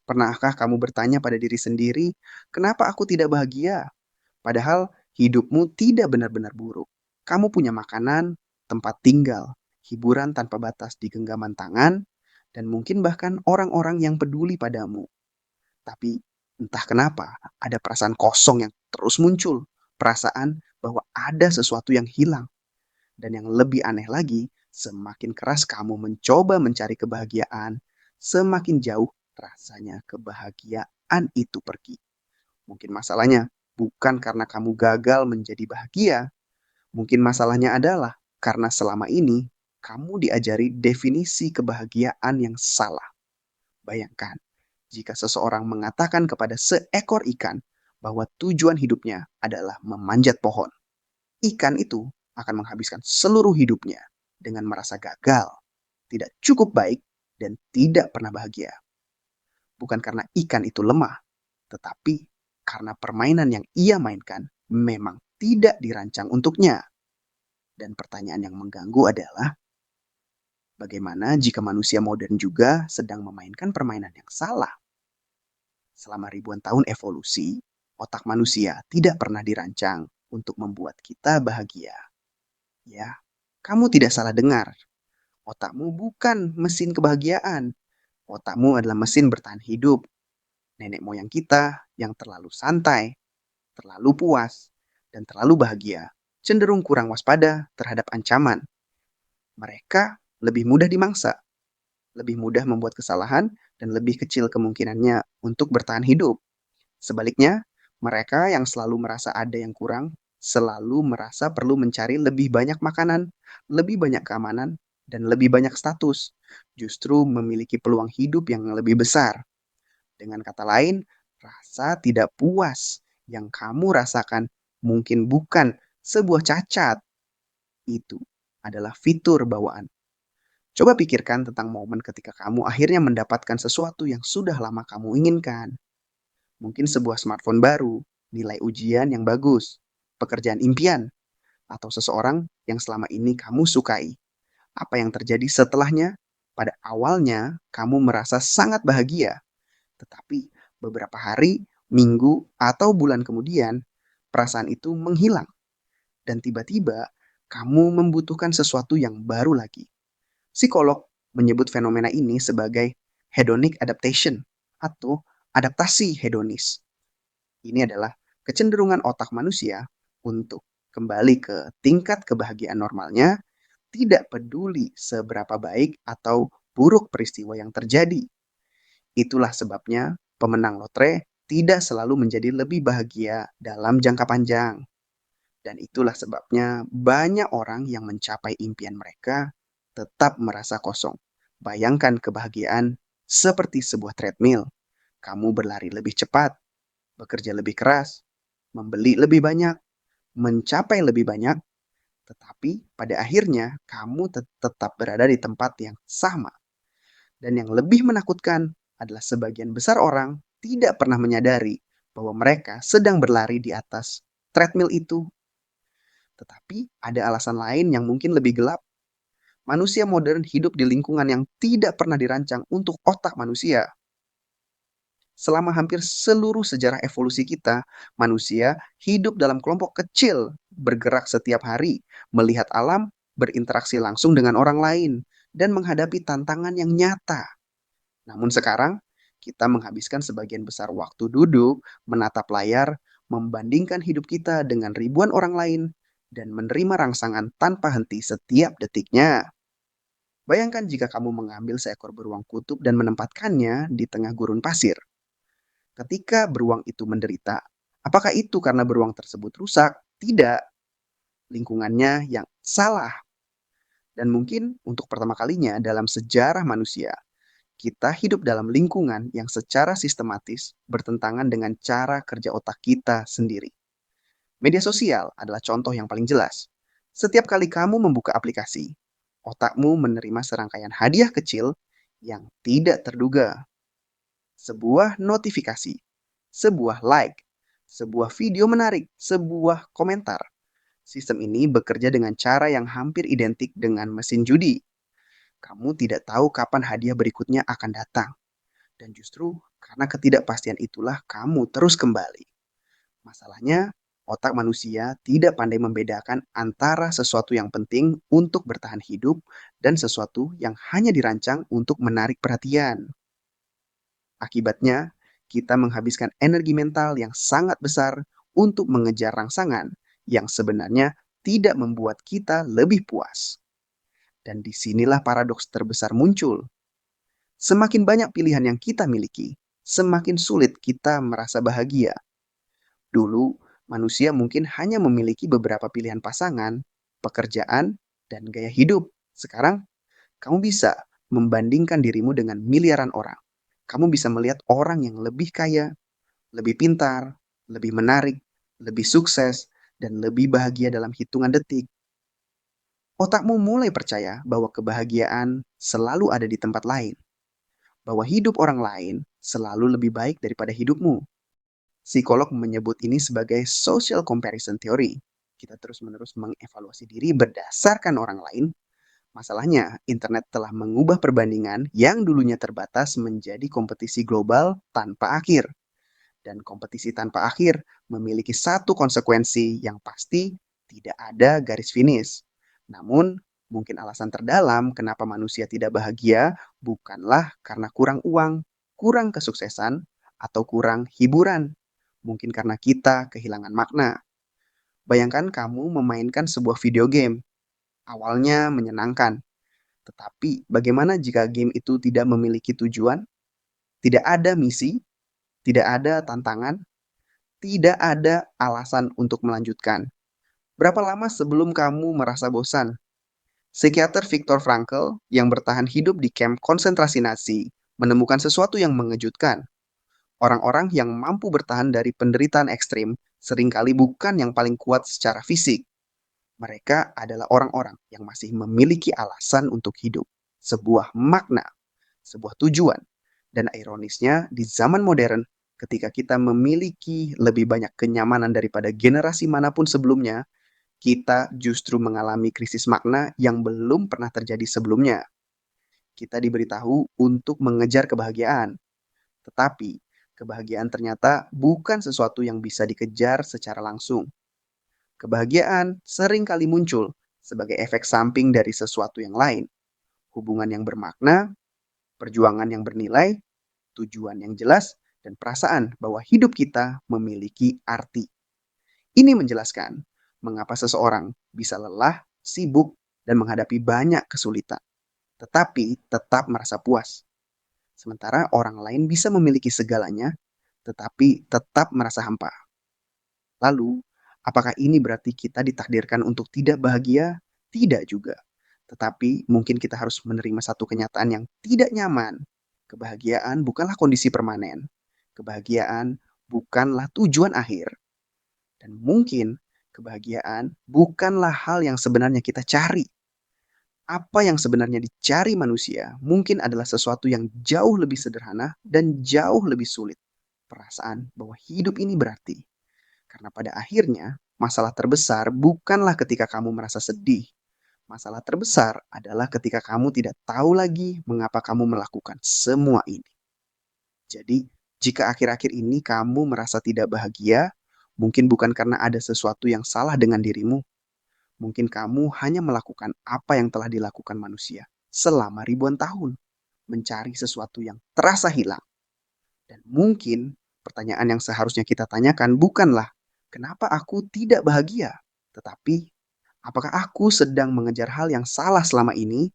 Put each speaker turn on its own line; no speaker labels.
Pernahkah kamu bertanya pada diri sendiri, "Kenapa aku tidak bahagia?" Padahal hidupmu tidak benar-benar buruk. Kamu punya makanan, tempat tinggal, hiburan tanpa batas di genggaman tangan, dan mungkin bahkan orang-orang yang peduli padamu. Tapi entah kenapa ada perasaan kosong yang terus muncul. Perasaan bahwa ada sesuatu yang hilang. Dan yang lebih aneh lagi, semakin keras kamu mencoba mencari kebahagiaan, semakin jauh rasanya kebahagiaan itu pergi. Mungkin masalahnya bukan karena kamu gagal menjadi bahagia, mungkin masalahnya adalah karena selama ini kamu diajari definisi kebahagiaan yang salah. Bayangkan, jika seseorang mengatakan kepada seekor ikan bahwa tujuan hidupnya adalah memanjat pohon, ikan itu akan menghabiskan seluruh hidupnya dengan merasa gagal, tidak cukup baik, dan tidak pernah bahagia. Bukan karena ikan itu lemah, tetapi karena permainan yang ia mainkan memang tidak dirancang untuknya. Dan pertanyaan yang mengganggu adalah, bagaimana jika manusia modern juga sedang memainkan permainan yang salah? Selama ribuan tahun evolusi, otak manusia tidak pernah dirancang untuk membuat kita bahagia. Ya, kamu tidak salah dengar. Otakmu bukan mesin kebahagiaan. Otakmu adalah mesin bertahan hidup. Nenek moyang kita yang terlalu santai, terlalu puas, dan terlalu bahagia cenderung kurang waspada terhadap ancaman. Mereka lebih mudah dimangsa, lebih mudah membuat kesalahan, dan lebih kecil kemungkinannya untuk bertahan hidup. Sebaliknya, mereka yang selalu merasa ada yang kurang, selalu merasa perlu mencari lebih banyak makanan, lebih banyak keamanan, dan lebih banyak status, justru memiliki peluang hidup yang lebih besar. Dengan kata lain, rasa tidak puas yang kamu rasakan mungkin bukan sebuah cacat, itu adalah fitur bawaan. Coba pikirkan tentang momen ketika kamu akhirnya mendapatkan sesuatu yang sudah lama kamu inginkan. Mungkin sebuah smartphone baru, nilai ujian yang bagus, pekerjaan impian, atau seseorang yang selama ini kamu sukai. Apa yang terjadi setelahnya? Pada awalnya, kamu merasa sangat bahagia, tetapi beberapa hari, minggu, atau bulan kemudian, perasaan itu menghilang, dan tiba-tiba kamu membutuhkan sesuatu yang baru lagi. Psikolog menyebut fenomena ini sebagai hedonic adaptation atau adaptasi hedonis. Ini adalah kecenderungan otak manusia untuk kembali ke tingkat kebahagiaan normalnya, tidak peduli seberapa baik atau buruk peristiwa yang terjadi. Itulah sebabnya pemenang lotre tidak selalu menjadi lebih bahagia dalam jangka panjang. Dan itulah sebabnya banyak orang yang mencapai impian mereka tetap merasa kosong. Bayangkan kebahagiaan seperti sebuah treadmill. Kamu berlari lebih cepat, bekerja lebih keras, membeli lebih banyak, mencapai lebih banyak, tetapi pada akhirnya kamu tetap berada di tempat yang sama. Dan yang lebih menakutkan adalah sebagian besar orang tidak pernah menyadari bahwa mereka sedang berlari di atas treadmill itu. Tetapi ada alasan lain yang mungkin lebih gelap. Manusia modern hidup di lingkungan yang tidak pernah dirancang untuk otak manusia. Selama hampir seluruh sejarah evolusi kita, manusia hidup dalam kelompok kecil, bergerak setiap hari, melihat alam, berinteraksi langsung dengan orang lain, dan menghadapi tantangan yang nyata. Namun sekarang, kita menghabiskan sebagian besar waktu duduk, menatap layar, membandingkan hidup kita dengan ribuan orang lain, dan menerima rangsangan tanpa henti setiap detiknya. Bayangkan jika kamu mengambil seekor beruang kutub dan menempatkannya di tengah gurun pasir. Ketika beruang itu menderita, apakah itu karena beruang tersebut rusak? Tidak, lingkungannya yang salah. Dan mungkin untuk pertama kalinya dalam sejarah manusia, kita hidup dalam lingkungan yang secara sistematis bertentangan dengan cara kerja otak kita sendiri. Media sosial adalah contoh yang paling jelas. Setiap kali kamu membuka aplikasi, otakmu menerima serangkaian hadiah kecil yang tidak terduga. Sebuah notifikasi, sebuah like, sebuah video menarik, sebuah komentar. Sistem ini bekerja dengan cara yang hampir identik dengan mesin judi. Kamu tidak tahu kapan hadiah berikutnya akan datang. Dan justru Karena ketidakpastian itulah kamu terus kembali. Masalahnya, otak manusia tidak pandai membedakan antara sesuatu yang penting untuk bertahan hidup dan sesuatu yang hanya dirancang untuk menarik perhatian. Akibatnya, kita menghabiskan energi mental yang sangat besar untuk mengejar rangsangan yang sebenarnya tidak membuat kita lebih puas. Dan disinilah paradoks terbesar muncul. Semakin banyak pilihan yang kita miliki, semakin sulit kita merasa bahagia. Dulu, manusia mungkin hanya memiliki beberapa pilihan pasangan, pekerjaan, dan gaya hidup. Sekarang, kamu bisa membandingkan dirimu dengan miliaran orang. Kamu bisa melihat orang yang lebih kaya, lebih pintar, lebih menarik, lebih sukses, dan lebih bahagia dalam hitungan detik. Otakmu mulai percaya bahwa kebahagiaan selalu ada di tempat lain, bahwa hidup orang lain selalu lebih baik daripada hidupmu. Psikolog menyebut ini sebagai social comparison theory. Kita terus-menerus mengevaluasi diri berdasarkan orang lain. Masalahnya, internet telah mengubah perbandingan yang dulunya terbatas menjadi kompetisi global tanpa akhir. Dan kompetisi tanpa akhir memiliki satu konsekuensi yang pasti: tidak ada garis finish. Namun, mungkin alasan terdalam kenapa manusia tidak bahagia bukanlah karena kurang uang, kurang kesuksesan, atau kurang hiburan. Mungkin karena kita kehilangan makna. Bayangkan kamu memainkan sebuah video game. Awalnya menyenangkan, tetapi bagaimana jika game itu tidak memiliki tujuan, tidak ada misi, tidak ada tantangan, tidak ada alasan untuk melanjutkan? Berapa lama sebelum kamu merasa bosan? Psikiater Viktor Frankl yang bertahan hidup di kamp konsentrasi Nazi menemukan sesuatu yang mengejutkan. Orang-orang yang mampu bertahan dari penderitaan ekstrim seringkali bukan yang paling kuat secara fisik. Mereka adalah orang-orang yang masih memiliki alasan untuk hidup, sebuah makna, sebuah tujuan. Dan ironisnya, di zaman modern, ketika kita memiliki lebih banyak kenyamanan daripada generasi manapun sebelumnya, kita justru mengalami krisis makna yang belum pernah terjadi sebelumnya. Kita diberitahu untuk mengejar kebahagiaan, tetapi kebahagiaan ternyata bukan sesuatu yang bisa dikejar secara langsung. Kebahagiaan sering kali muncul sebagai efek samping dari sesuatu yang lain. Hubungan yang bermakna, perjuangan yang bernilai, tujuan yang jelas, dan perasaan bahwa hidup kita memiliki arti. Ini menjelaskan mengapa seseorang bisa lelah, sibuk, dan menghadapi banyak kesulitan, tetapi tetap merasa puas. Sementara orang lain bisa memiliki segalanya, tetapi tetap merasa hampa. Lalu, apakah ini berarti kita ditakdirkan untuk tidak bahagia? Tidak juga. Tetapi mungkin kita harus menerima satu kenyataan yang tidak nyaman. Kebahagiaan bukanlah kondisi permanen. Kebahagiaan bukanlah tujuan akhir. Dan mungkin kebahagiaan bukanlah hal yang sebenarnya kita cari. Apa yang sebenarnya dicari manusia mungkin adalah sesuatu yang jauh lebih sederhana dan jauh lebih sulit. Perasaan bahwa hidup ini berarti. Karena pada akhirnya, masalah terbesar bukanlah ketika kamu merasa sedih. Masalah terbesar adalah ketika kamu tidak tahu lagi mengapa kamu melakukan semua ini. Jadi, jika akhir-akhir ini kamu merasa tidak bahagia, mungkin bukan karena ada sesuatu yang salah dengan dirimu. Mungkin kamu hanya melakukan apa yang telah dilakukan manusia selama ribuan tahun, mencari sesuatu yang terasa hilang. Dan mungkin pertanyaan yang seharusnya kita tanyakan bukanlah kenapa aku tidak bahagia, tetapi apakah aku sedang mengejar hal yang salah selama ini